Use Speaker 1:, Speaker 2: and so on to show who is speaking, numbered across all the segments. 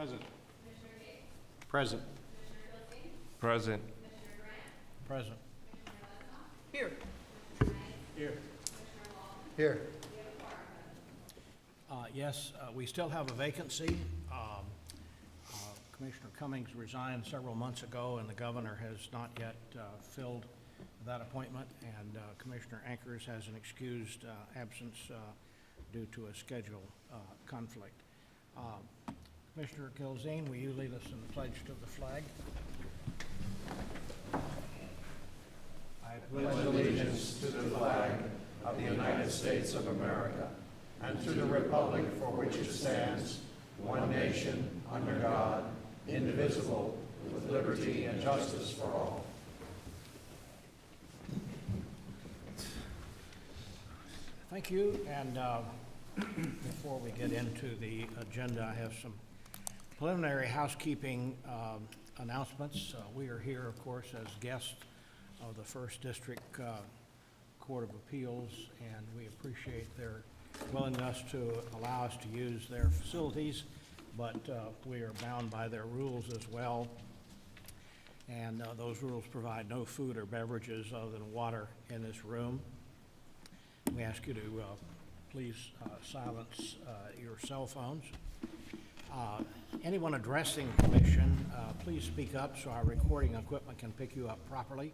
Speaker 1: Present. Present.
Speaker 2: Present.
Speaker 3: Present.
Speaker 4: Here.
Speaker 1: Here.
Speaker 3: Here. Yes, we still have a vacancy. Commissioner Cummings resigned several months ago, and the governor has not yet filled that appointment, and Commissioner Ankers has an excused absence due to a schedule conflict. Commissioner Gilzine, will you lead us in the pledge to the flag?
Speaker 5: I pledge allegiance to the flag of the United States of America and to the republic for which it stands, one nation, under God, indivisible, with liberty and justice for all.
Speaker 3: Thank you, and before we get into the agenda, I have some preliminary housekeeping announcements. We are here, of course, as guests of the First District Court of Appeals, and we appreciate their willingness to allow us to use their facilities, but we are bound by their rules as well. And those rules provide no food or beverages other than water in this room. We ask you to please silence your cell phones. Anyone addressing the commission, please speak up so our recording equipment can pick you up properly.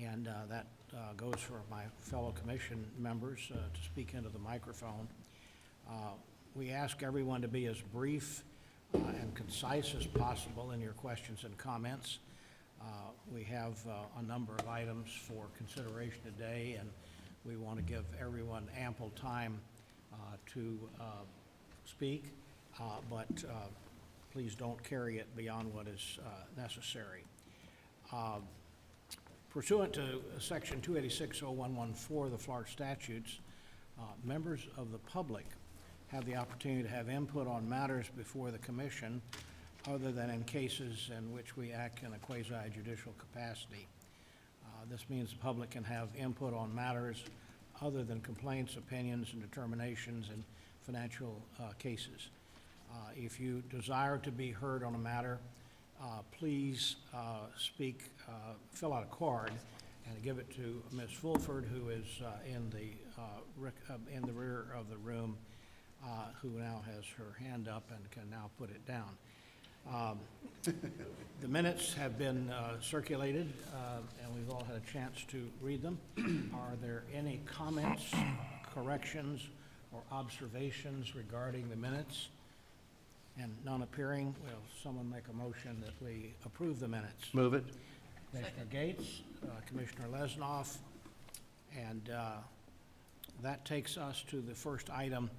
Speaker 3: And that goes for my fellow commission members to speak into the microphone. We ask everyone to be as brief and concise as possible in your questions and comments. We have a number of items for consideration today, and we want to give everyone ample time to speak, but please don't carry it beyond what is necessary. Pursuant to Section 286.0114 of the Florida statutes, members of the public have the opportunity to have input on matters before the commission other than in cases in which we act in a quasi-judicial capacity. This means the public can have input on matters other than complaints, opinions, and determinations in financial cases. If you desire to be heard on a matter, please speak, fill out a card and give it to Ms. Fulford, who is in the rear of the room, who now has her hand up and can now put it down. The minutes have been circulated, and we've all had a chance to read them. Are there any comments, corrections, or observations regarding the minutes? And none appearing, will someone make a motion that we approve the minutes?
Speaker 2: Move it.
Speaker 3: Commissioner Gates, Commissioner Lesnoff, and that takes us to the first item,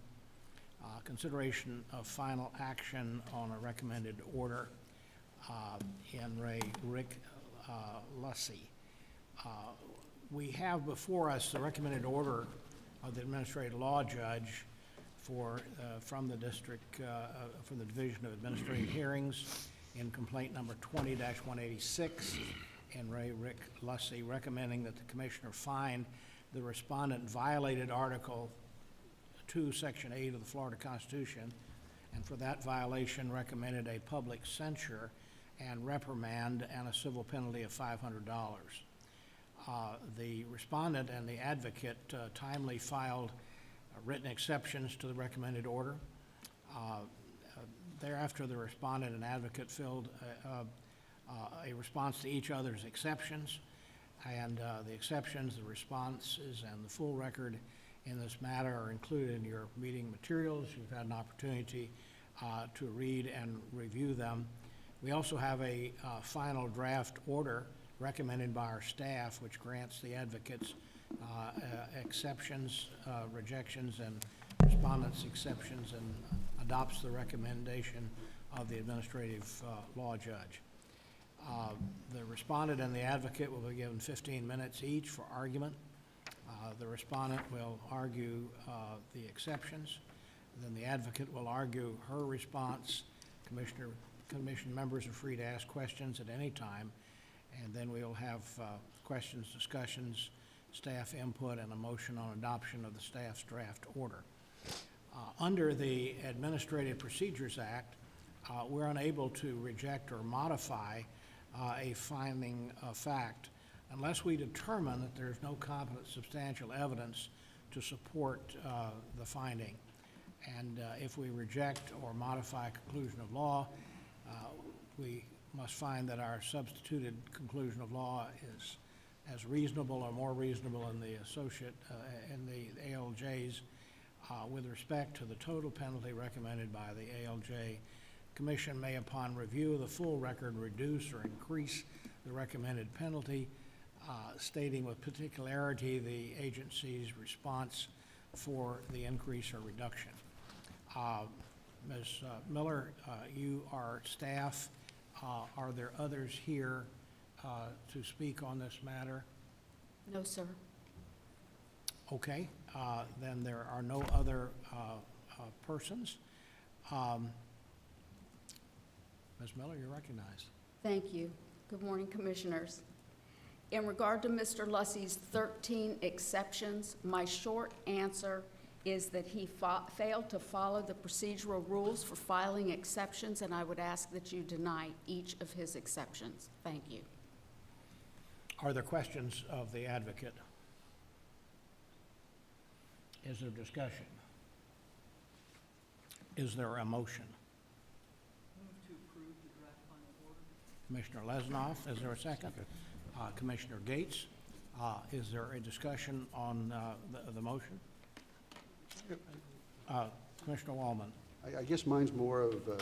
Speaker 3: consideration of final action on a recommended order in Re Rick Lussey. We have before us the recommended order of the administrative law judge from the district, from the Division of Administrative Hearings in complaint number 20-186, and Ray Rick Lussey, recommending that the commissioner find the respondent violated Article 2, Section 8 of the Florida Constitution, and for that violation recommended a public censure and reprimand and a civil penalty of $500. The respondent and the advocate timely filed written exceptions to the recommended order. Thereafter, the respondent and advocate filled a response to each other's exceptions, and the exceptions, the responses, and the full record in this matter are included in your meeting materials. You've had an opportunity to read and review them. We also have a final draft order recommended by our staff, which grants the advocates exceptions, rejections, and respondents' exceptions, and adopts the recommendation of the administrative law judge. The respondent and the advocate will be given 15 minutes each for argument. The respondent will argue the exceptions. Then the advocate will argue her response. Commission members are free to ask questions at any time. And then we'll have questions, discussions, staff input, and a motion on adoption of the staff's draft order. Under the Administrative Procedures Act, we're unable to reject or modify a finding of fact unless we determine that there's no competent substantial evidence to support the finding. And if we reject or modify a conclusion of law, we must find that our substituted conclusion of law is as reasonable or more reasonable in the in the ALJs with respect to the total penalty recommended by the ALJ. Commission may, upon review of the full record, reduce or increase the recommended penalty, stating with particularity the agency's response for the increase or reduction. Ms. Miller, you are staff. Are there others here to speak on this matter?
Speaker 4: No, sir.
Speaker 3: Okay, then there are no other persons. Ms. Miller, you're recognized.
Speaker 4: Thank you. Good morning, Commissioners. In regard to Mr. Lussey's 13 exceptions, my short answer is that he failed to follow the procedural rules for filing exceptions, and I would ask that you deny each of his exceptions. Thank you.
Speaker 3: Are there questions of the advocate? Is there discussion? Is there a motion?
Speaker 6: Move to approve the draft final order.
Speaker 3: Commissioner Lesnoff, is there a second? Commissioner Gates, is there a discussion on the motion? Commissioner Wallman.
Speaker 7: I guess mine's more of a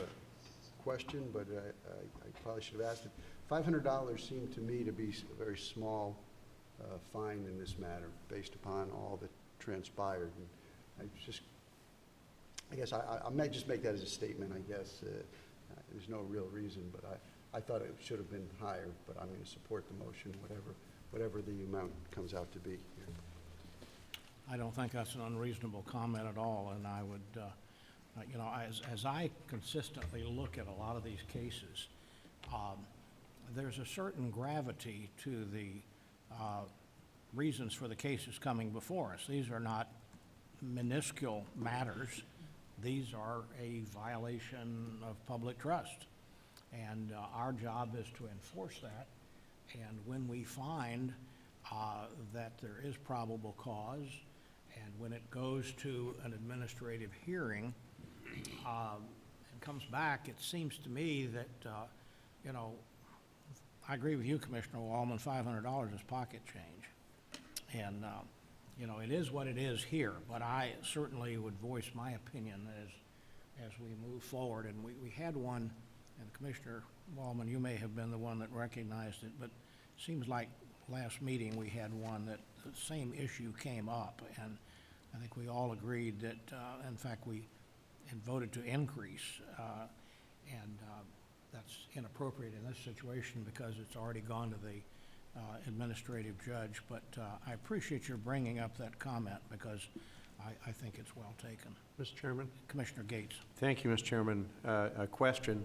Speaker 7: question, but I probably should have asked it. $500 seemed to me to be a very small fine in this matter, based upon all that transpired. And I guess I might just make that as a statement, I guess. There's no real reason, but I thought it should have been higher, but I'm going to support the motion, whatever the amount comes out to be here.
Speaker 3: I don't think that's an unreasonable comment at all, and I would, you know, as I consistently look at a lot of these cases, there's a certain gravity to the reasons for the cases coming before us. These are not minuscule matters. These are a violation of public trust, and our job is to enforce that. And when we find that there is probable cause, and when it goes to an administrative hearing and comes back, it seems to me that, you know, I agree with you, Commissioner Wallman, $500 is pocket change. And, you know, it is what it is here, but I certainly would voice my opinion as we move forward. And we had one, and Commissioner Wallman, you may have been the one that recognized it, but it seems like last meeting we had one that the same issue came up, and I think we all agreed that, in fact, we had voted to increase, and that's inappropriate in this situation because it's already gone to the administrative judge. But I appreciate your bringing up that comment because I think it's well taken.
Speaker 5: Mr. Chairman?
Speaker 3: Commissioner Gates.
Speaker 5: Thank you, Mr. Chairman. A question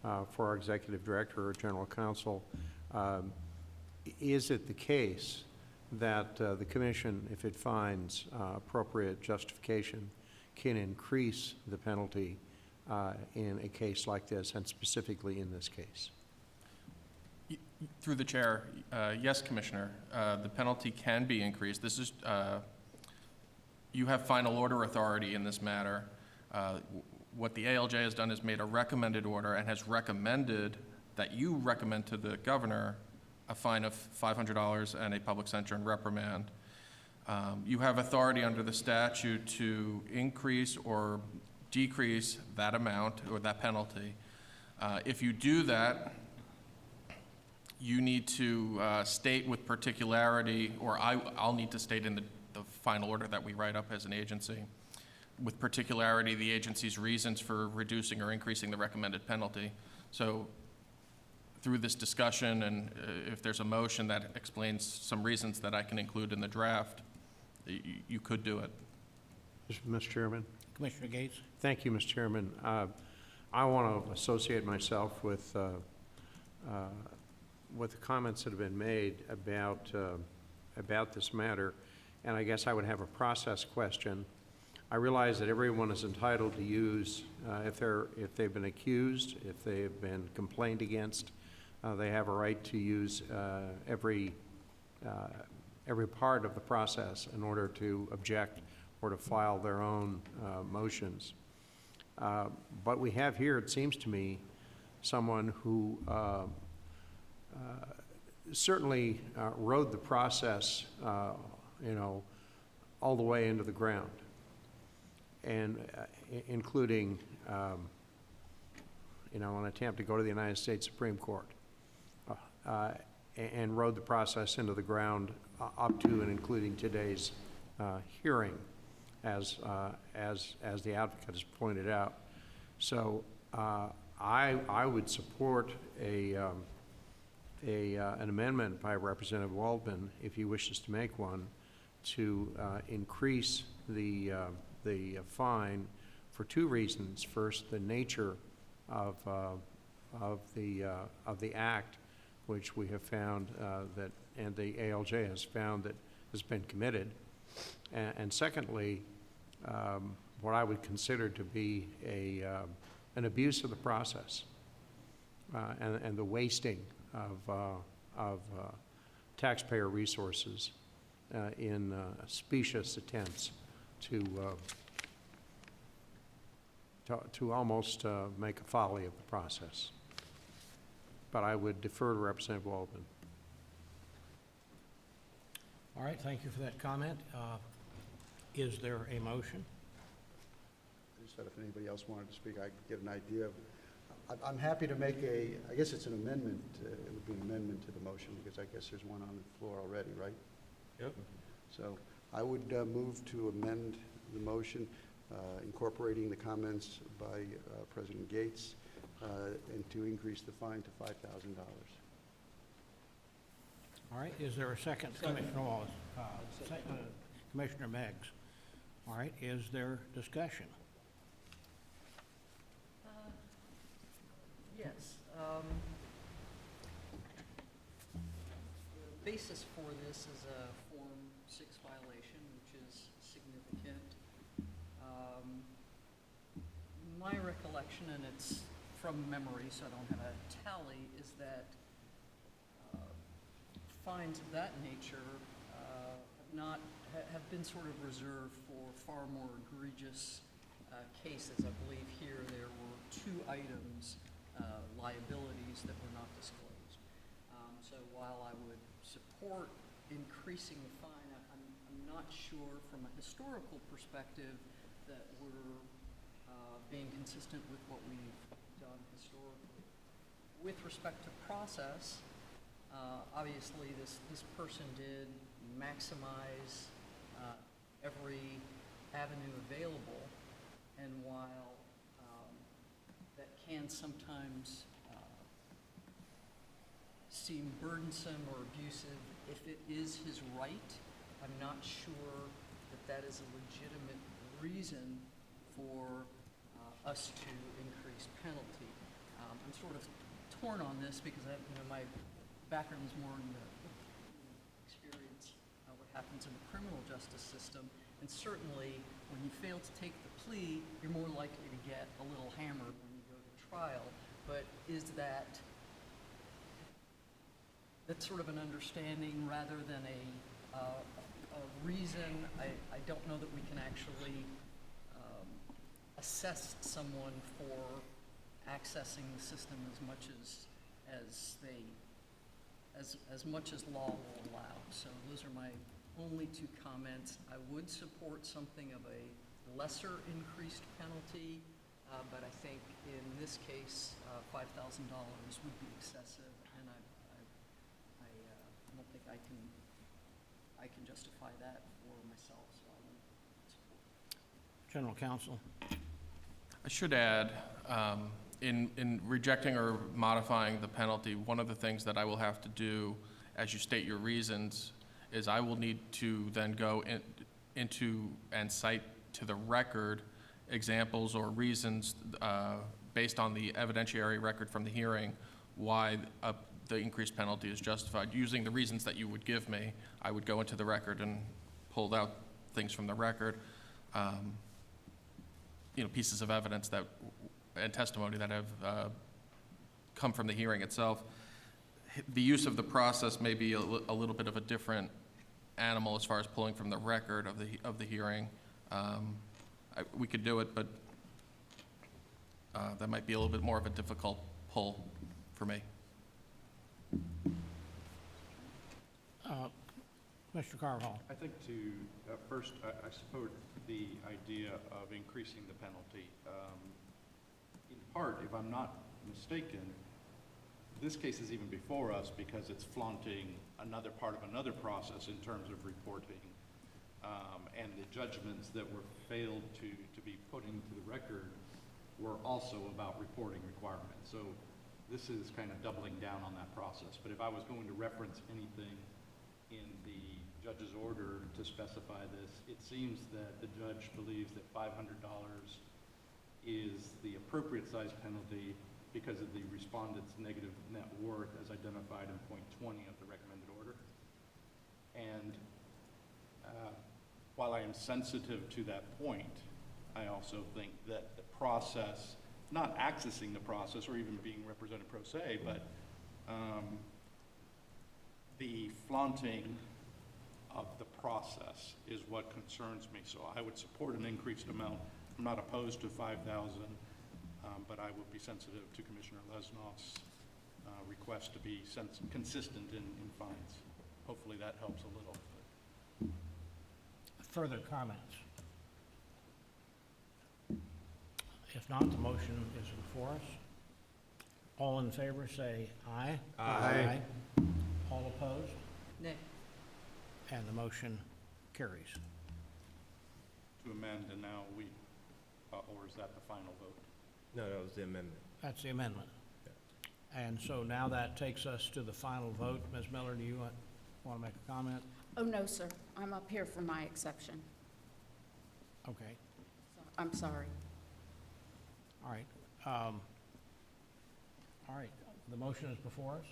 Speaker 5: for our Executive Director or General Counsel. Is it the case that the Commission, if it finds appropriate justification, can increase the penalty in a case like this, and specifically in this case?
Speaker 2: Through the chair, yes, Commissioner. The penalty can be increased. This is, you have final order authority in this matter. What the ALJ has done is made a recommended order and has recommended that you recommend to the governor a fine of $500 and a public censure and reprimand. You have authority under the statute to increase or decrease that amount or that penalty. If you do that, you need to state with particularity, or I'll need to state in the final order that we write up as an agency, with particularity the agency's reasons for reducing or increasing the recommended penalty. So through this discussion, and if there's a motion that explains some reasons that I can include in the draft, you could do it.
Speaker 5: Mr. Chairman?
Speaker 3: Commissioner Gates.
Speaker 5: Thank you, Mr. Chairman. I want to associate myself with the comments that have been made about this matter, and I guess I would have a process question.
Speaker 1: I realize that everyone is entitled to use, if they've been accused, if they've been complained against, they have a right to use every part of the process in order to object or to file their own motions. But we have here, it seems to me, someone who certainly rode the process, all the way into the ground, and including, an attempt to go to the United States Supreme Court, and rode the process into the ground up to and including today's hearing, as the advocate has pointed out. So I would support an amendment by Representative Waldman, if he wishes to make one, to increase the fine for two reasons. First, the nature of the act, which we have found and the ALJ has found that has been committed, and secondly, what I would consider to be an abuse of the process and the wasting of taxpayer resources in specious attempts to almost make a folly of the process. But I would defer to Representative Waldman.
Speaker 3: All right, thank you for that comment. Is there a motion?
Speaker 7: I just thought if anybody else wanted to speak, I could get an idea of, I'm happy to make I guess it's an amendment, it would be an amendment to the motion, because I guess there's one on the floor already, right?
Speaker 1: Yep.
Speaker 7: So I would move to amend the motion, incorporating the comments by President Gates, and to increase the fine to $5,000.
Speaker 3: All right, is there a second? Commissioner Wallace? Commissioner Meggs? All right, is there discussion?
Speaker 6: Yes. The basis for this is a Form 6 violation, which is significant. My recollection, and it's from memory, so I don't have a tally, is that fines of that nature have been sort of reserved for far more egregious cases. I believe here there were 2 items, liabilities that were not disclosed. So while I would support increasing the fine, I'm not sure from a historical perspective that we're being consistent with what we've done historically. With respect to process, obviously this person did maximize every avenue available, and while that can sometimes seem burdensome or abusive, if it is his right, I'm not sure that is a legitimate reason for us to increase penalty. I'm sort of torn on this because my background is more in the experience what happens in the criminal justice system, and certainly when you fail to take the plea, you're more likely to get a little hammered when you go to trial. But is that's sort of an understanding rather than a reason? I don't know that we can actually assess someone for accessing the system as much as law will allow. So those are my only 2 comments. I would support something of a lesser increased penalty, but I think in this case, $5,000 would be excessive, and I don't think I can justify that for myself, so I won't support.
Speaker 3: General Counsel?
Speaker 2: I should add, in rejecting or modifying the penalty, one of the things that I will have to do, as you state your reasons, is I will need to then go into and cite to the record examples or reasons based on the evidentiary record from the hearing why the increased penalty is justified. Using the reasons that you would give me, I would go into the record and pull out things from the record. pieces of evidence that, and testimony that have come from the hearing itself. The use of the process may be a little bit of a different animal as far as pulling from the record of the hearing. We could do it, but that might be a little bit more of a difficult pull for me.
Speaker 3: Mr. Carvajal?
Speaker 8: I think to, first, I support the idea of increasing the penalty. In part, if I'm not mistaken, this case is even before us because it's flaunting another part of another process in terms of reporting. And the judgments that were failed to be put into the record were also about reporting requirements. So this is kind of doubling down on that process. But if I was going to reference anything in the judge's order to specify this, it seems that the judge believes that $500 is the appropriate size penalty because of the respondent's negative net worth as identified in point 20 of the recommended order. And while I am sensitive to that point, I also think that the process, not accessing the process or even being represented pro se, but the flaunting of the process is what concerns me. So I would support an increased amount. I'm not opposed to 5,000, but I would be sensitive to Commissioner Lesnoff's request to be consistent in fines. Hopefully that helps a little.
Speaker 3: Further comments? If not, the motion is before us. All in favor, say aye.
Speaker 1: Aye.
Speaker 3: All opposed?
Speaker 6: Nay.
Speaker 3: And the motion carries.
Speaker 8: To amend, and now we, or is that the final vote?
Speaker 9: No, that was the amendment.
Speaker 3: That's the amendment. And so now that takes us to the final vote. Ms. Miller, do you want to make a comment?
Speaker 4: Oh, no, sir. I'm up here for my exception.
Speaker 3: Okay,
Speaker 4: I'm sorry.
Speaker 3: all right. All right, the motion is before us.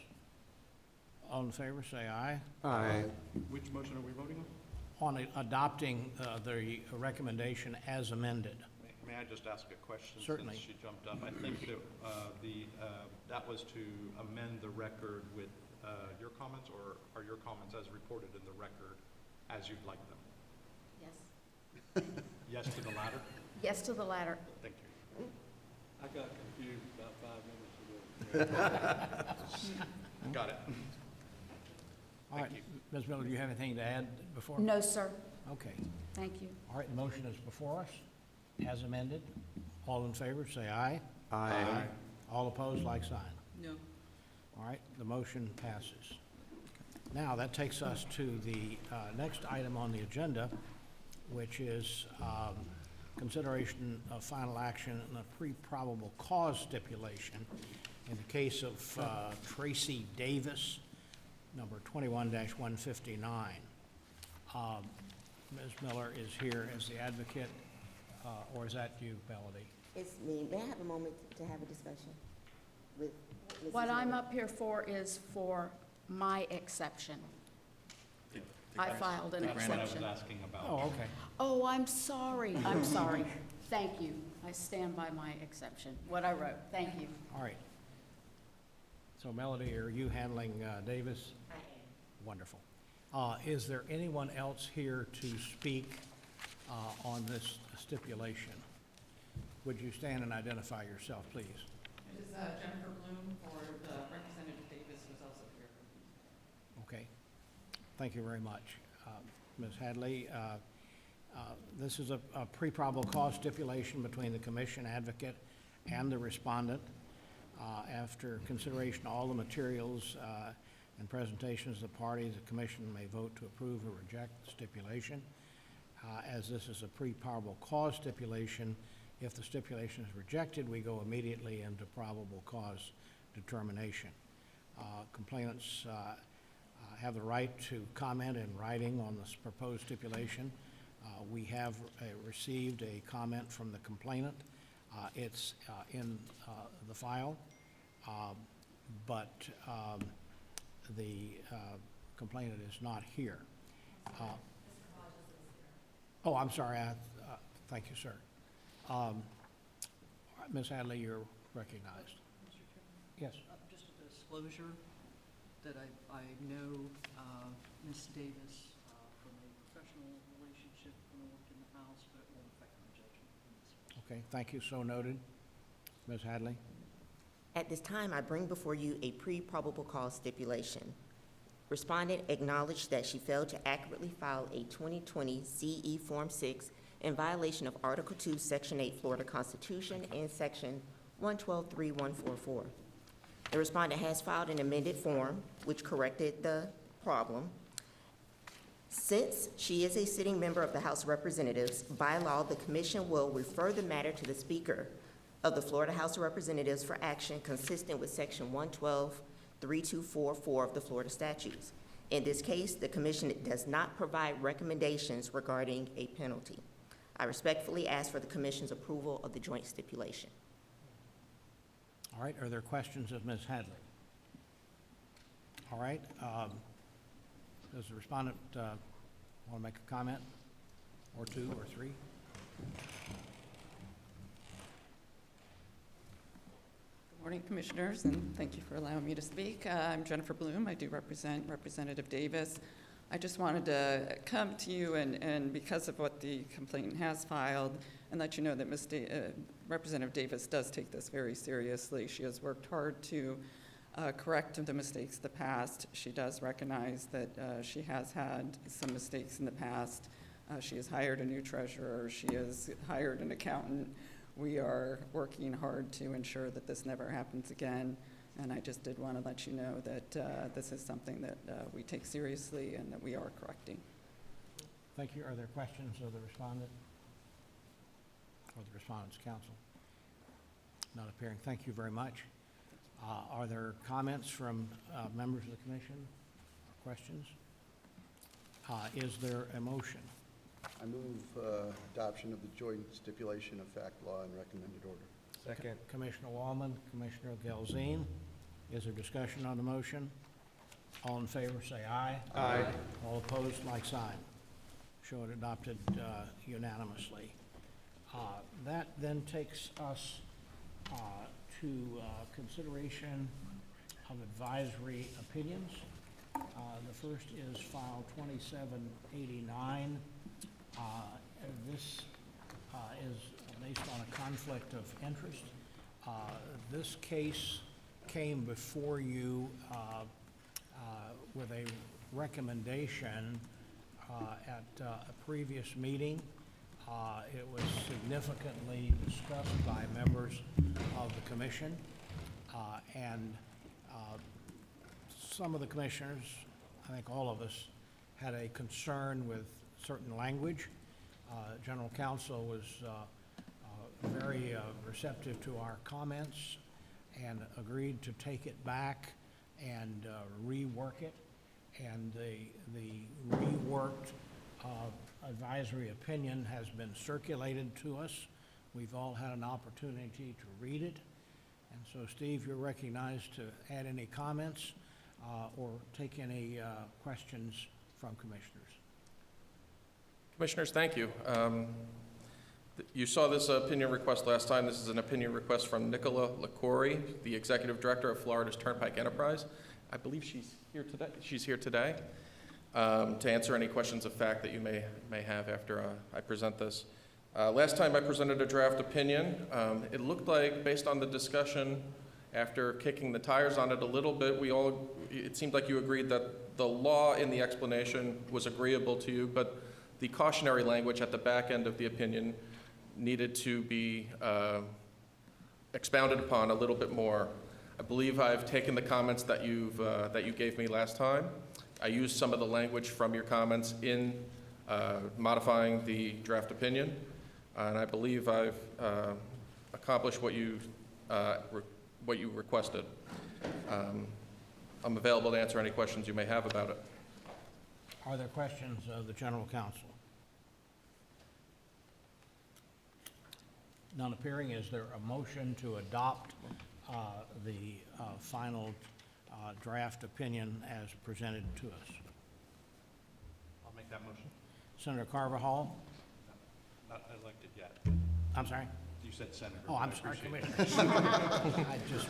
Speaker 3: All in favor, say aye.
Speaker 1: Aye.
Speaker 8: Which motion are we voting on?
Speaker 3: On adopting the recommendation as amended.
Speaker 8: May I just ask a question?
Speaker 3: Certainly.
Speaker 8: Since she jumped up. I think that that was to amend the record with your comments, or are your comments as reported in the record as you'd like them?
Speaker 4: Yes.
Speaker 8: Yes to the latter?
Speaker 4: Yes to the latter.
Speaker 8: Thank you.
Speaker 10: I got confused about 5 minutes ago.
Speaker 8: Got it.
Speaker 3: All right, Ms. Miller, do you have anything to add before?
Speaker 4: No, sir.
Speaker 3: Okay,
Speaker 4: Thank you.
Speaker 3: all right, the motion is before us as amended. All in favor, say aye.
Speaker 1: Aye.
Speaker 3: All opposed, like sign.
Speaker 6: No.
Speaker 3: All right, the motion passes. Now, that takes us to the next item on the agenda, which is consideration of final action on a pre-probable cause stipulation in the case of Tracy Davis, number 21-159. Ms. Miller is here as the advocate, or is that you, Melody?
Speaker 11: It's me. May I have a moment to have a discussion with Mrs.
Speaker 4: What I'm
Speaker 11: Miller?
Speaker 4: up here for is for my exception. I filed an
Speaker 8: That's what I was
Speaker 4: exception.
Speaker 8: asking about.
Speaker 3: Oh, okay.
Speaker 4: Oh, I'm sorry. I'm sorry. Thank you. I stand by my exception, what I wrote. Thank you.
Speaker 3: All right. So Melody, are you handling Davis?
Speaker 11: I am.
Speaker 3: Wonderful. Is there anyone else here to speak on this stipulation? Would you stand and identify yourself, please?
Speaker 12: It is Jennifer Bloom for the Representative Davis, who's also here.
Speaker 3: Okay. Thank you very much. Ms. Hadley, this is a pre-probable cause stipulation between the commission advocate and the respondent. After consideration of all the materials and presentations of the parties, the commission may vote to approve or reject the stipulation. As this is a pre-probable cause stipulation, if the stipulation is rejected, we go immediately into probable cause determination. Complainants have the right to comment in writing on this proposed stipulation. We have received a comment from the complainant. It's in the file, but the complainant is not here. Oh, I'm sorry. Thank you, sir. Ms. Hadley, you're recognized.
Speaker 6: Mr. Chairman?
Speaker 3: Yes.
Speaker 6: Just a disclosure that I know Ms. Davis from a professional relationship when I worked in the House, but it won't affect my judgment in this case.
Speaker 3: Okay, thank you, so noted. Ms. Hadley?
Speaker 11: At this time, I bring before you a pre-probable cause stipulation. Respondent acknowledged that she failed to accurately file a 2020 CE Form 6 in violation of Article 2, Section 8 Florida Constitution and Section 112.3144. The respondent has filed an amended form which corrected the problem. Since she is a sitting member of the House of Representatives, by law, the commission will refer the matter to the Speaker of the Florida House of Representatives for action consistent with Section 112.3244 of the Florida statutes. In this case, the commission does not provide recommendations regarding a penalty. I respectfully ask for the commission's approval of the joint stipulation.
Speaker 3: All right, are there questions of Ms. Hadley? All right, does the respondent want to make a comment, or two, or three?
Speaker 12: Good morning, Commissioners, and thank you for allowing me to speak. I'm Jennifer Bloom. I do represent Representative Davis. I just wanted to come to you and because of what the complainant has filed, and let you know that Representative Davis does take this very seriously. She has worked hard to correct the mistakes of the past. She does recognize that she has had some mistakes in the past. She has hired a new treasurer. She has hired an accountant. We are working hard to ensure that this never happens again. And I just did want to let you know that this is something that we take seriously and that we are correcting.
Speaker 3: Thank you. Are there questions of the respondent or the respondent's counsel? Not appearing. Thank you very much. Are there comments from members of the commission? Questions? Is there a motion?
Speaker 7: I move adoption of the joint stipulation of fact, law, and recommended order.
Speaker 10: Second.
Speaker 3: Commissioner Wallman, Commissioner Gelzine. Is there discussion on the motion? All in favor, say aye.
Speaker 10: Aye.
Speaker 3: All opposed, like sign. Show it adopted unanimously. That then takes us to consideration of advisory opinions. The first is file 2789. This is based on a conflict of interest. This case came before you with a recommendation at a previous meeting. It was significantly discussed by members of the commission, and some of the commissioners, I think all of us, had a concern with certain language. General counsel was very receptive to our comments and agreed to take it back and rework it. And the reworked advisory opinion has been circulated to us. We've all had an opportunity to read it. And so, Steve, you're recognized to add any comments or take any questions from commissioners.
Speaker 2: Commissioners, thank you. You saw this opinion request last time. This is an opinion request from Nicola LaCourie, the Executive Director of Florida's Turnpike Enterprise. I believe she's here today. She's here today to answer any questions of fact that you may have after I present this. Last time I presented a draft opinion. It looked like, based on the discussion, after kicking the tires on it a little bit, it seemed like you agreed that the law in the explanation was agreeable to you, but the cautionary language at the back end of the opinion needed to be expounded upon a little bit more. I believe I've taken the comments that you gave me last time. I used some of the language from your comments in modifying the draft opinion, and I believe I've accomplished what you requested. I'm available to answer any questions you may have about it.
Speaker 3: Are there questions of the general counsel? None appearing. Is there a motion to adopt the final draft opinion as presented to us?
Speaker 8: I'll make that motion.
Speaker 3: Senator Carvajal,
Speaker 8: Not elected yet.
Speaker 3: I'm sorry?
Speaker 8: You said senator.
Speaker 3: Oh,
Speaker 8: but
Speaker 3: I'm
Speaker 8: I
Speaker 3: sorry,
Speaker 8: appreciate it.
Speaker 3: Commissioner. I just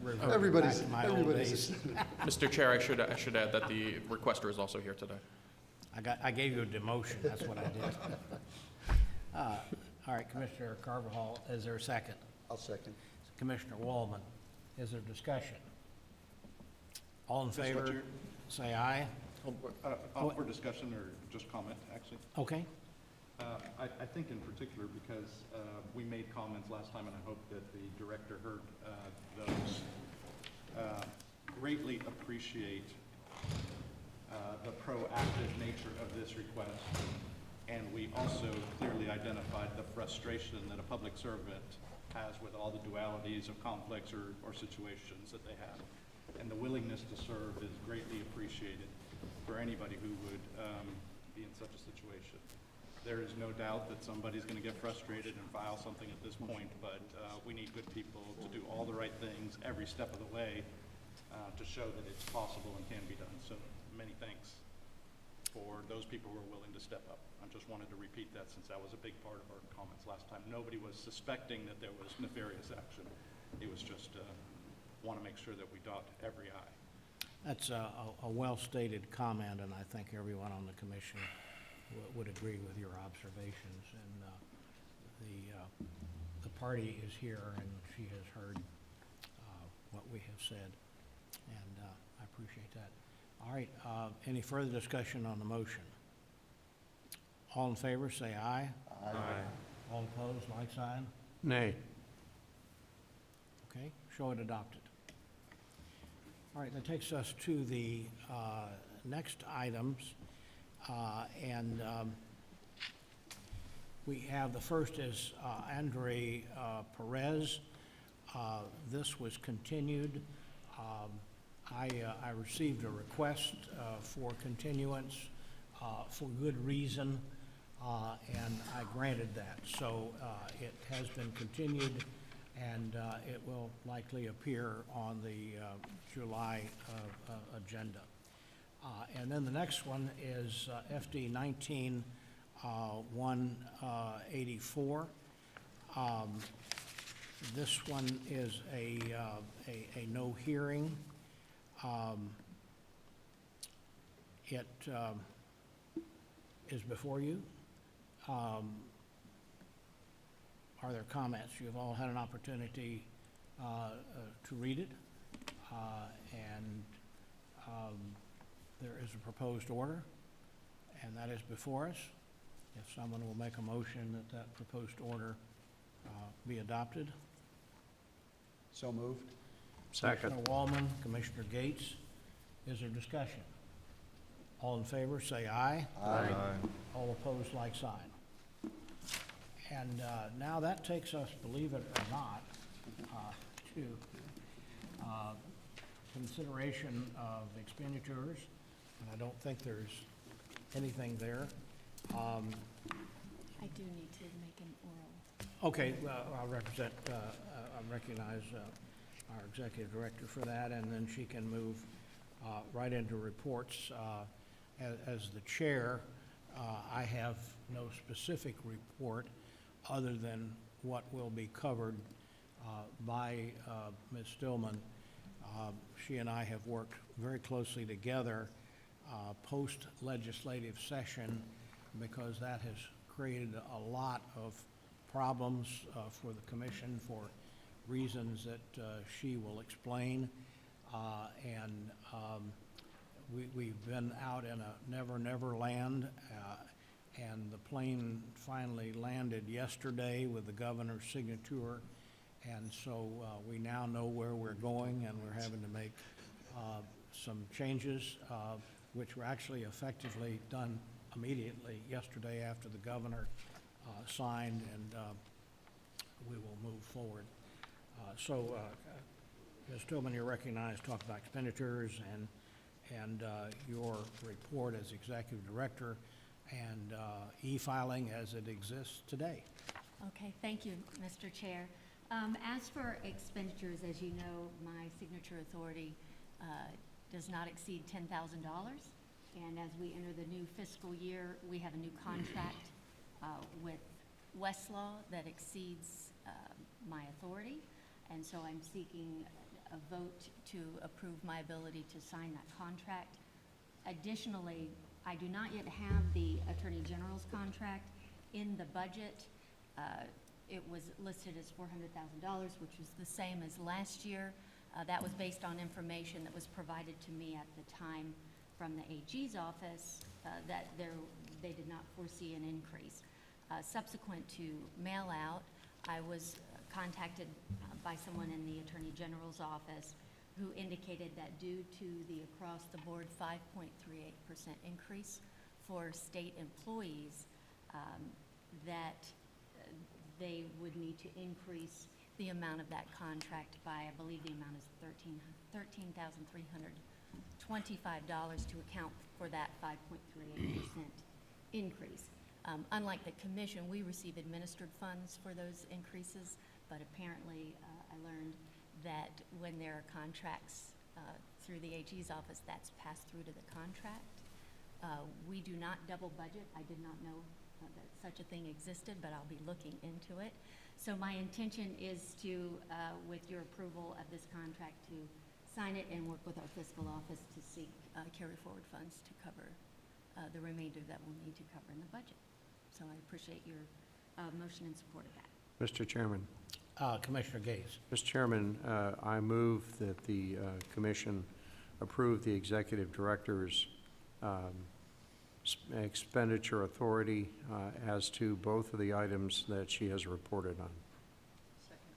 Speaker 3: reverted back
Speaker 7: Everybody's,
Speaker 3: to my old
Speaker 7: everybody's.
Speaker 3: days.
Speaker 2: Mr. Chair, I should add that the requester is also here today.
Speaker 3: I gave you a demotion, that's what I did. All right, Commissioner Carvajal, is there a second?
Speaker 7: I'll second.
Speaker 3: Commissioner Wallman, is there discussion? All in
Speaker 8: Mr.
Speaker 3: favor,
Speaker 8: Chair.
Speaker 3: say aye.
Speaker 8: For discussion or just comment, actually.
Speaker 3: Okay,
Speaker 8: I think in particular because we made comments last time, and I hope that the director heard those. Greatly appreciate the proactive nature of this request, and we also clearly identified the frustration that a public servant has with all the dualities of conflicts or situations that they have. And the willingness to serve is greatly appreciated for anybody who would be in such a situation. There is no doubt that somebody's going to get frustrated and file something at this point, but we need good people to do all the right things every step of the way to show that it's possible and can be done. So many thanks for those people who are willing to step up. I just wanted to repeat that since that was a big part of our comments last time. Nobody was suspecting that there was nefarious action. It was just want to make sure that we dot every I.
Speaker 3: that's a well-stated comment, and I think everyone on the commission would agree with your observations. And the party is here, and she has heard what we have said, and I appreciate that. All right, any further discussion on the motion? All in favor, say aye.
Speaker 7: Aye.
Speaker 3: All opposed, like sign.
Speaker 1: Nay.
Speaker 3: Okay, show it adopted. All right, that takes us to the next items. We have, the first is Andre Perez. This was continued. I received a request for continuance for good reason, and I granted that. So it has been continued, and it will likely appear on the July agenda. And then the next one is FD 19-184. This one is a no hearing. It is before you. Are there comments? You've all had an opportunity to read it, and there is a proposed order, and that is before us. If someone will make a motion that that proposed order be adopted.
Speaker 7: So moved.
Speaker 1: Second.
Speaker 3: Commissioner Wallman, Commissioner Gates, is there discussion? All in favor, say aye.
Speaker 7: Aye.
Speaker 3: All opposed, like sign. And now that takes us, believe it or not, to consideration of expenditures, and I don't think there's anything there.
Speaker 9: I do need to make an oral.
Speaker 3: Okay, well, I'll recognize our executive director for that, and then she can move right into reports. As the chair, I have no specific report other than what will be covered by Ms. Stillman. She and I have worked very closely together post-legislative session, because that has created a lot of problems for the commission for reasons that she will explain. We've been out in a never land, and the plane finally landed yesterday with the governor's signature, and so we now know where we're going, and we're having to make some changes, which were actually effectively done immediately yesterday after the governor signed, and we will move forward. Ms. Tillman, you're recognized to talk about expenditures and your report as executive director and e-filing as it exists today.
Speaker 9: Okay, thank you, Mr. Chair. As for expenditures, as you know, my signature authority does not exceed $10,000. And as we enter the new fiscal year, we have a new contract with Westlaw that exceeds my authority, and so I'm seeking a vote to approve my ability to sign that contract. Additionally, I do not yet have the Attorney General's contract in the budget. It was listed as $400,000, which was the same as last year. That was based on information that was provided to me at the time from the AG's office, that they did not foresee an increase. Subsequent to mail out, I was contacted by someone in the Attorney General's office who indicated that due to the across-the-board 5.38% increase for state employees, that they would need to increase the amount of that contract by, I believe the amount is $13,325 to account for that 5.38% increase. Unlike the commission, we receive administered funds for those increases, but apparently I learned that when there are contracts through the AG's office, that's passed through to the contract. We do not double budget. I did not know that such a thing existed, but I'll be looking into it. So my intention is to, with your approval of this contract, to sign it and work with our fiscal office to seek carry forward funds to cover the remainder that we'll need to cover in the budget. So I appreciate your motion in support of that.
Speaker 1: Mr. Chairman.
Speaker 3: Commissioner Gates.
Speaker 1: Mr. Chairman, I move that the commission approve the executive director's expenditure authority as to both of the items that she has reported on.
Speaker 6: Second.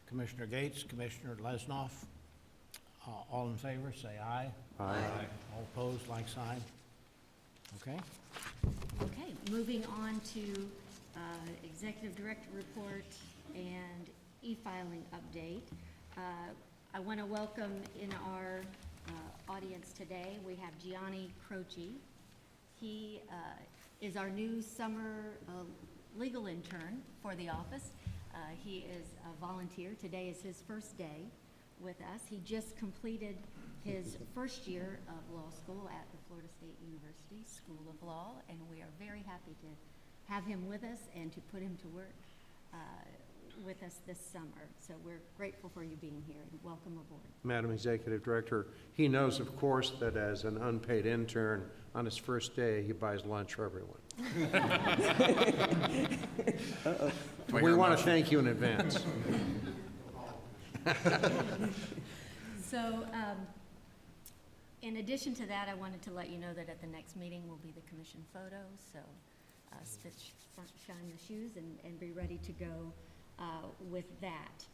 Speaker 3: Commissioner Gates, Commissioner Lesnoff. All in favor, say aye.
Speaker 1: Aye.
Speaker 3: All opposed, like sign. Okay?
Speaker 9: Okay, moving on to Executive Director Report and e-filing update. I want to welcome in our audience today, we have Gianni Croce. He is our new summer legal intern for the office. He is a volunteer. Today is his first day with us. He just completed his first year of law school at the Florida State University School of Law, and we are very happy to have him with us and to put him to work with us this summer. So we're grateful for you being here, and welcome aboard.
Speaker 1: Madam Executive Director, he knows, of course, that as an unpaid intern, on his first day, he buys lunch for everyone.
Speaker 2: Do I
Speaker 1: We
Speaker 2: hear a
Speaker 1: want to
Speaker 2: motion?
Speaker 1: thank you in advance.
Speaker 9: So, in addition to that, I wanted to let you know that at the next meeting will be the commission photo, so shine your shoes and be ready to go with that.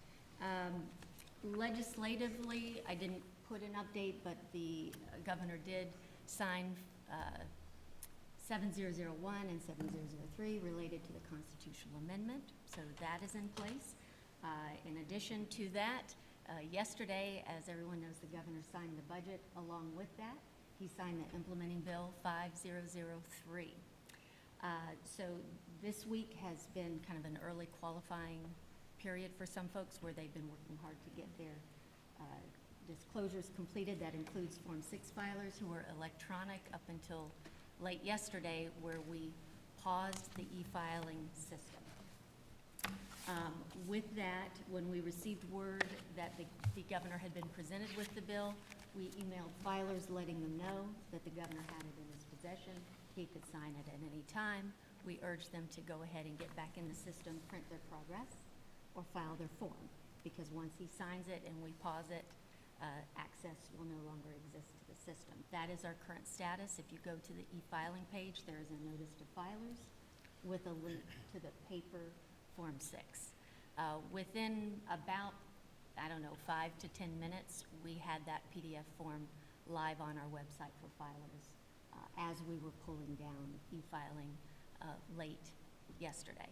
Speaker 9: Legislatively, I didn't put an update, but the governor did sign 7001 and 7003 related to the constitutional amendment, so that is in place. In addition to that, yesterday, as everyone knows, the governor signed the budget. Along with that, he signed the implementing bill 5003. So this week has been kind of an early qualifying period for some folks where they've been working hard to get their disclosures completed. That includes Form 6 filers who were electronic up until late yesterday, where we paused the e-filing system. With that, when we received word that the governor had been presented with the bill, we emailed filers letting them know that the governor had it in his possession. He could sign it at any time. We urged them to go ahead and get back in the system, print their progress, or file their form, because once he signs it and we pause it, access will no longer exist to the system. That is our current status. If you go to the e-filing page, there is a notice to filers with a link to the paper Form 6. Within about, 5 to 10 minutes, we had that PDF form live on our website for filers as we were pulling down e-filing late yesterday.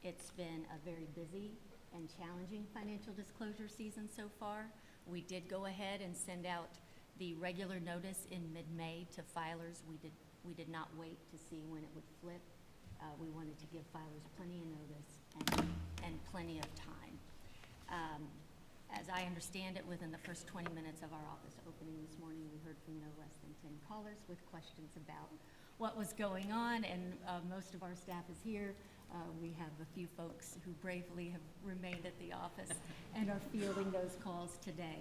Speaker 9: It's been a very busy and challenging financial disclosure season so far. We did go ahead and send out the regular notice in mid-May to filers. We did not wait to see when it would flip. We wanted to give filers plenty of notice and plenty of time. As I understand it, within the first 20 minutes of our office opening this morning, we heard from no less than 10 callers with questions about what was going on, and most of our staff is here We have a few folks who bravely have remained at the office and are fielding those calls today.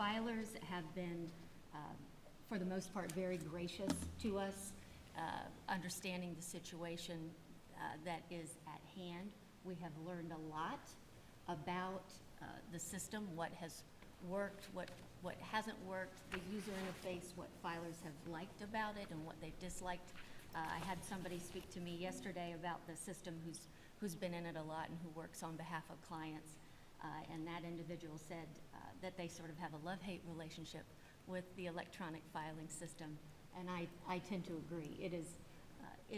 Speaker 9: Filers have been, for the most part, very gracious to us, understanding the situation that is at hand. We have learned a lot about the system, what has worked, what hasn't worked, the user interface, what filers have liked about it and what they've disliked. I had somebody speak to me yesterday about the system who's been in it a lot and who works on behalf of clients. And that individual said that they sort of have a love-hate relationship with the electronic filing system. And I tend to agree. It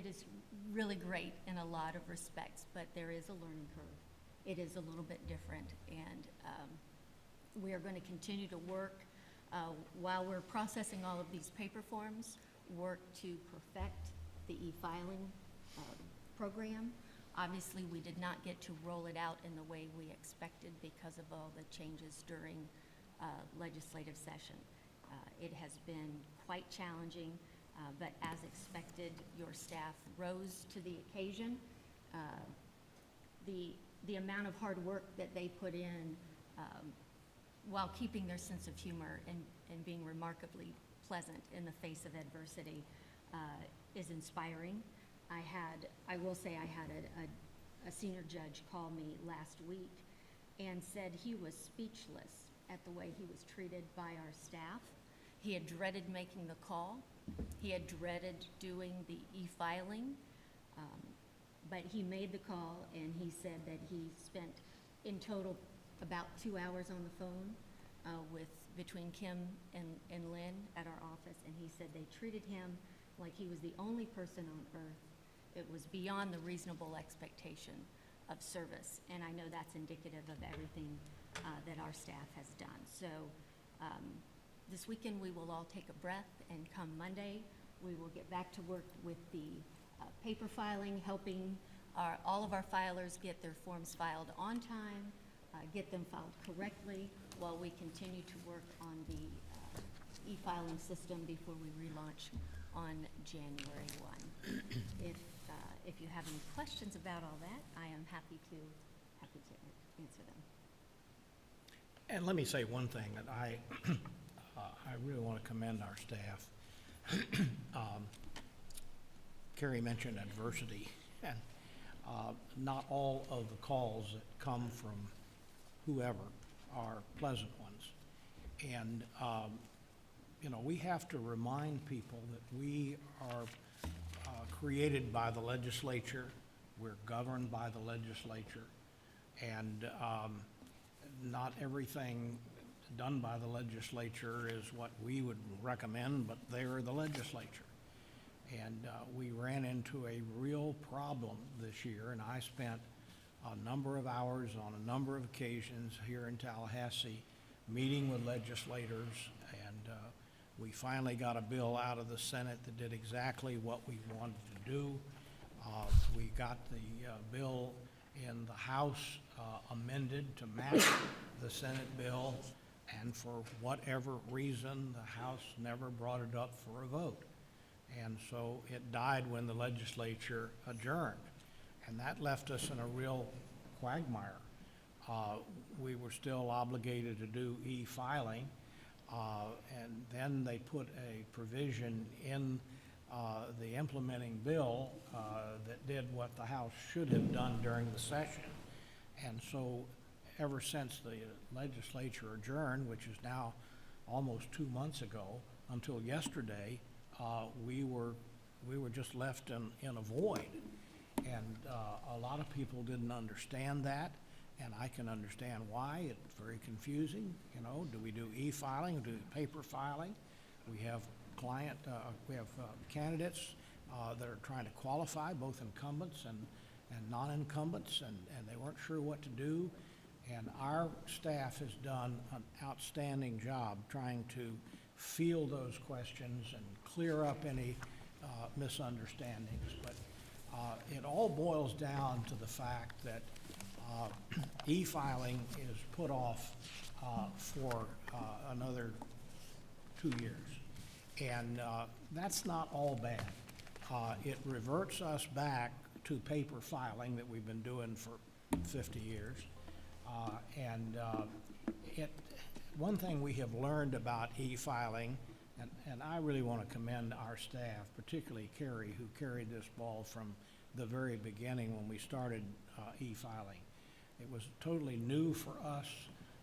Speaker 9: is really great in a lot of respects, but there is a learning curve. It is a little bit different, and we are going to continue to work while we're processing all of these paper forms, work to perfect the e-filing program. Obviously, we did not get to roll it out in the way we expected because of all the changes during legislative session. It has been quite challenging, but as expected, your staff rose to the occasion. The amount of hard work that they put in while keeping their sense of humor and being remarkably pleasant in the face of adversity is inspiring. I will say I had a senior judge call me last week and said he was speechless at the way he was treated by our staff. He had dreaded making the call. He had dreaded doing the e-filing, but he made the call, and he said that he spent in total about 2 hours on the phone between Kim and Lynn at our office, and he said they treated him like he was the only person on earth. It was beyond the reasonable expectation of service, and I know that's indicative of everything that our staff has done. So this weekend we will all take a breath, and come Monday we will get back to work with the paper filing, helping all of our filers get their forms filed on time, get them filed correctly, while we continue to work on the e-filing system before we relaunch on January 1. If you have any questions about all that, I am happy to answer them.
Speaker 3: And let me say one thing, that I really want to commend our staff. Carrie mentioned adversity, and not all of the calls that come from whoever are pleasant ones. And, we have to remind people that we are created by the legislature, we're governed by the legislature, and not everything done by the legislature is what we would recommend, but they're the legislature. And we ran into a real problem this year, and I spent a number of hours on a number of occasions here in Tallahassee meeting with legislators, and we finally got a bill out of the Senate that did exactly what we wanted to do. We got the bill in the House amended to match the Senate bill, and for whatever reason, the House never brought it up for a vote. And so it died when the legislature adjourned. And that left us in a real quagmire. We were still obligated to do e-filing, and then they put a provision in the implementing bill that did what the House should have done during the session. And so ever since the legislature adjourned, which is now almost 2 months ago, until yesterday, we were just left in a void. And a lot of people didn't understand that, and I can understand why. It's very confusing. Do we do e-filing, do paper filing? We have candidates that are trying to qualify, both incumbents and non-incumbents, and they weren't sure what to do. And our staff has done an outstanding job trying to field those questions and clear up any misunderstandings. But it all boils down to the fact that e-filing is put off for another 2 years. And that's not all bad. It reverts us back to paper filing that we've been doing for 50 years. One thing we have learned about e-filing, and I really want to commend our staff, particularly Carrie, who carried this ball from the very beginning when we started e-filing. It was totally new for us.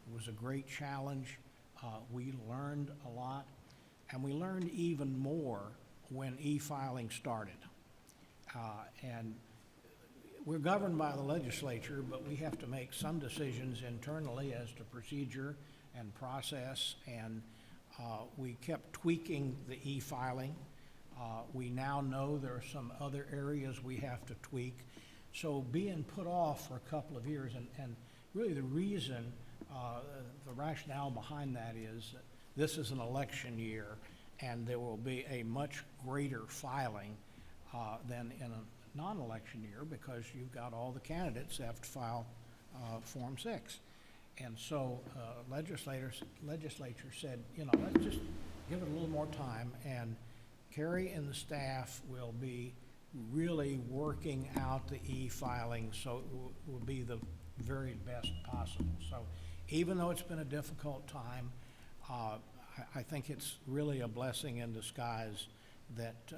Speaker 3: It was a great challenge. We learned a lot, and we learned even more when e-filing started. And we're governed by the legislature, but we have to make some decisions internally as to procedure and process, and we kept tweaking the e-filing. We now know there are some other areas we have to tweak. So being put off for a couple of years, and really the reason, the rationale behind that is that this is an election year, and there will be a much greater filing than in a non-election year, because you've got all the candidates that have to file Form 6. And so legislature said, you know, let's just give it a little more time, and Carrie and the staff will be really working out the e-filing so it will be the very best possible. So even though it's been a difficult time, I think it's really a blessing in disguise that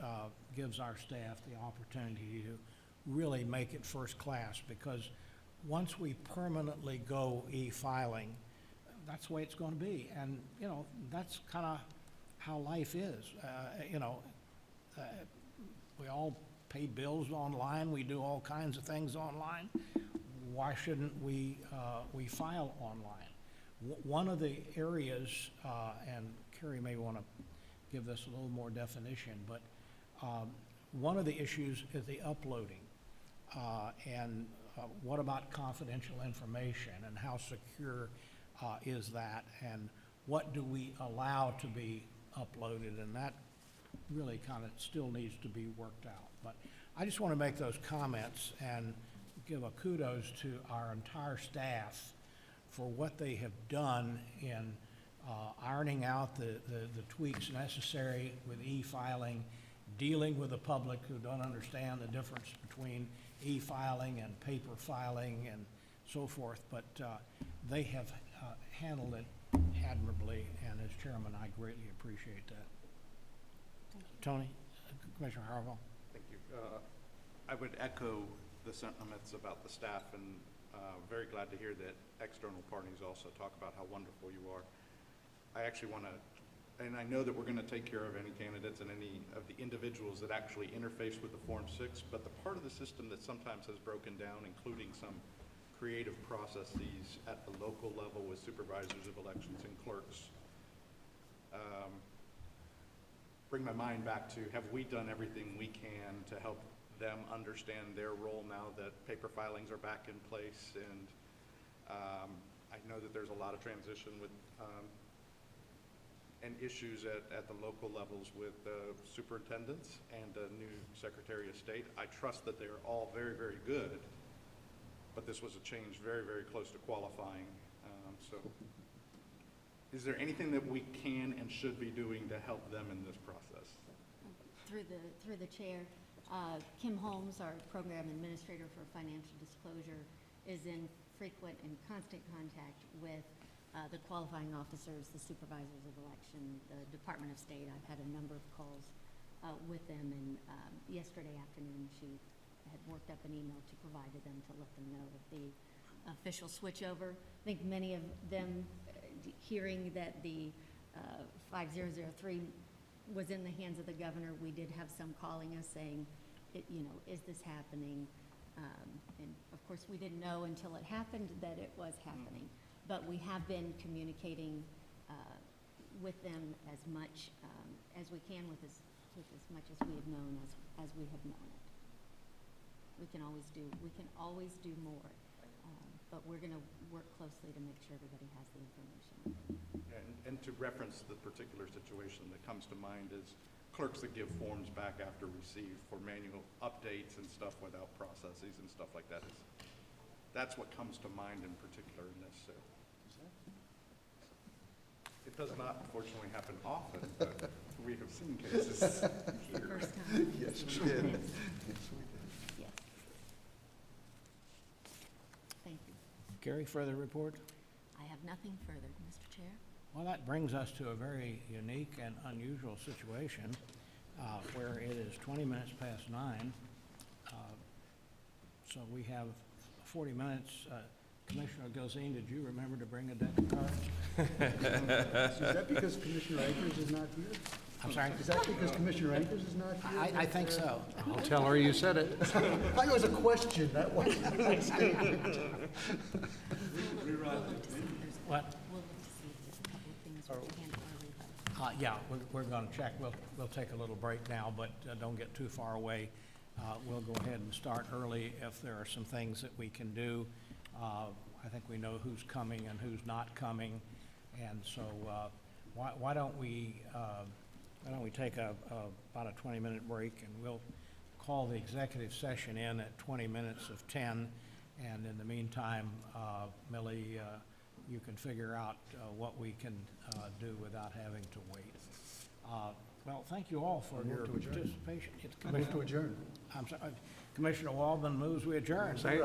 Speaker 3: gives our staff the opportunity to really make it first class, because once we permanently go e-filing, that's the way it's going to be. And, you know, that's kind of how life is. We all pay bills online. We do all kinds of things online. Why shouldn't we file online? One of the areas, and Carrie may want to give this a little more definition, but one of the issues is the uploading. What about confidential information, and how secure is that, and what do we allow to be uploaded? And that really kind of still needs to be worked out. But I just want to make those comments and give a kudos to our entire staff for what they have done in ironing out the tweaks necessary with e-filing, dealing with the public who don't understand the difference between e-filing and paper filing and so forth, but they have handled it admirably, and as chairman, I greatly appreciate that. Tony, Commissioner Harville.
Speaker 8: Thank you. I would echo the sentiments about the staff, and very glad to hear that external parties also talk about how wonderful you are. I actually want to, and I know that we're going to take care of any candidates and any of the individuals that actually interface with the Form 6, but the part of the system that sometimes has broken down, including some creative processes at the local level with supervisors of elections and clerks, bring my mind back to, have we done everything we can to help them understand their role now that paper filings are back in place? And I know that there's a lot of transition with and issues at the local levels with superintendents and the new Secretary of State. I trust that they're all very, very good, but this was a change very, very close to qualifying. So is there anything that we can and should be doing to help them in this process?
Speaker 9: Through the chair, Kim Holmes, our program administrator for financial disclosure, is in frequent and constant contact with the qualifying officers, the supervisors of election, the Department of State. I've had a number of calls with them, and yesterday afternoon she had worked up an email to provide to them to let them know of the official switchover. I think many of them hearing that the 5003 was in the hands of the governor, we did have some calling us saying, is this happening? And of course, we didn't know until it happened that it was happening. But we have been communicating with them as much as we can, with as much as we have known as we have known it. We can always do more, but we're going to work closely to make sure everybody has the information.
Speaker 8: And to reference the particular situation that comes to mind is clerks that give forms back after receive for manual updates and stuff without processes and stuff like that. That's what comes to mind in particular in this. So. It does not, unfortunately, happen often, but we have seen cases here.
Speaker 9: First time.
Speaker 7: Yes, we did.
Speaker 9: Yes.
Speaker 3: Gary, further report?
Speaker 9: I have nothing further, Mr. Chair.
Speaker 3: Well, that brings us to a very unique and unusual situation where it is 20 minutes past 9. So we have 40 minutes. Commissioner Gilzine, did you remember to bring a deck of cards?
Speaker 7: Is that because Commissioner Akers is not here?
Speaker 3: I'm sorry?
Speaker 7: Is that because Commissioner Akers is not here?
Speaker 3: I think so.
Speaker 1: I'll tell her you said it.
Speaker 7: I thought it was a question, that wasn't a statement.
Speaker 9: We'll look to see if there's,
Speaker 3: What?
Speaker 9: we'll look to see if there's a couple of things we can handle early, but
Speaker 3: Yeah, we're going to check. We'll take a little break now, but don't get too far away. We'll go ahead and start early if there are some things that we can do. I think we know who's coming and who's not coming, and so why don't we take about a 20-minute break, and we'll call the executive session in at 20 minutes of 10, and in the meantime, Millie, you can figure out what we can do without having to wait. Well, thank you all for your participation. It's
Speaker 7: Move to adjourn.
Speaker 3: I'm sorry, Commissioner Walden moves we adjourn.
Speaker 1: Say-